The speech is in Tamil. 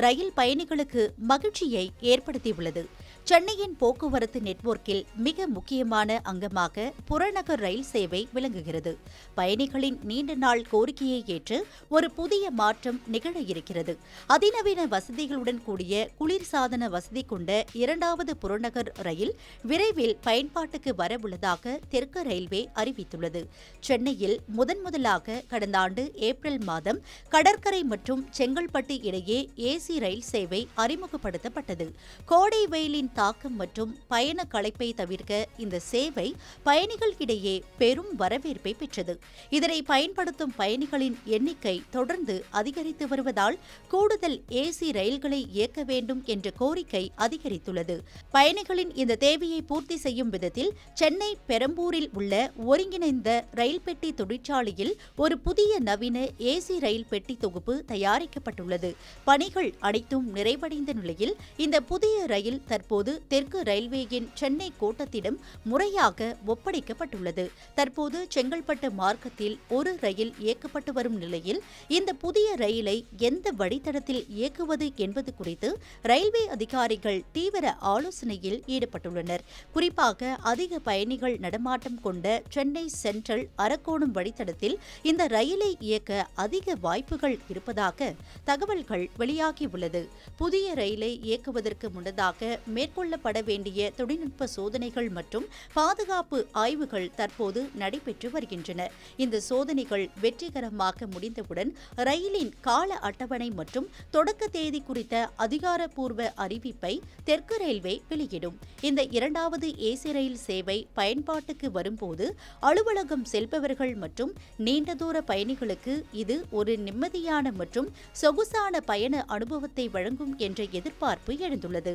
ரயில் பயணிகளுக்கு மகிழ்ச்சியை ஏற்படுத்தியுள்ளது. சென்னையின் போக்குவரத்து நெட்வொர்க்கில் மிக முக்கியமான அங்கமாக புறநகர் ரயில் சேவை விளங்குகிறது. பயணிகளின் நீண்ட நாள் கோரிக்கையை ஏற்று ஒரு புதிய மாற்றம் நிகழ இருக்கிறது. அதிநவீன வசதிகளுடன் கூடிய குளிர்சாதன வசதி கொண்ட இரண்டாவது புறநகர் ரயில் விரைவில் பயன்பாட்டுக்கு வரவுள்ளதாக தெற்கு ரயில்வே அறிவித்துள்ளது. சென்னையில் முதன்முதலாக கடந்த ஆண்டு ஏப்ரல் மாதம் கடற்கரை மற்றும் செங்கல்பட்டு இடையே ஏசி ரயில் சேவை அறிமுகப்படுத்தப்பட்டது. கோடை வெயிலின் தாக்கம் மற்றும் பயண களைப்பை தவிர்க்க இந்த சேவை பயணிகளிடையே பெரும் வரவேற்பை பெற்றது. இதனை பயன்படுத்தும் பயணிகளின் எண்ணிக்கை தொடர்ந்து அதிகரித்து வருவதால் கூடுதல் ஏசி ரயில்களை இயக்க வேண்டும் என்ற கோரிக்கை அதிகரித்துள்ளது. பயணிகளின் இந்த தேவையை பூர்த்தி செய்யும் விதத்தில் சென்னை பெரம்பூரில் உள்ள ஒருங்கிணைந்த ரயில் பெட்டி தொழிற்சாலையில் ஒரு புதிய நவீன ஏசி ரயில் பெட்டி தொகுப்பு தயாரிக்கப்பட்டுள்ளது. பணிகள் அனைத்தும் நிறைவடைந்த நிலையில் இந்த புதிய ரயில் தற்போது தெற்கு ரயில்வேயின் சென்னை கோட்டத்திடம் முறையாக ஒப்படைக்கப்பட்டுள்ளது. தற்போது செங்கல்பட்டு மார்க்கத்தில் ஒரு ரயில் இயக்கப்பட்டு வரும் நிலையில் இந்த புதிய ரயிலை எந்த வழித்தடத்தில் இயக்குவது என்பது குறித்து ரயில்வே அதிகாரிகள் தீவிர ஆலோசனையில் ஈடுபட்டுள்ளனர். குறிப்பாக அதிக பயணிகள் நடமாட்டம் கொண்ட சென்னை சென்ட்ரல் அரக்கோணம் வழித்தடத்தில் இந்த ரயிலை இயக்க அதிக வாய்ப்புகள் இருப்பதாக தகவல்கள் வெளியாகியுள்ளது. புதிய ரயிலை இயக்குவதற்கு முன்னதாக மேற்கொள்ளப்பட வேண்டிய தொழில்நுட்ப சோதனைகள் மற்றும் பாதுகாப்பு ஆய்வுகள் தற்போது நடைபெற்று வருகின்றன. இந்த சோதனைகள் வெற்றிகரமாக முடிந்தவுடன் ரயிலின் கால அட்டவணை மற்றும் தொடக்க தேதி குறித்த அதிகாரப்பூர்வ அறிவிப்பை தெற்கு ரயில்வே வெளியிடும். இந்த இரண்டாவது ஏசி ரயில் சேவை பயன்பாட்டுக்கு வரும்போது அலுவலகம் செல்பவர்கள் மற்றும் நீண்ட தூர பயணிகளுக்கு இது ஒரு நிம்மதியான மற்றும் சொகுசான பயண அனுபவத்தை வழங்கும் என்ற எதிர்பார்ப்பு எழுந்துள்ளது.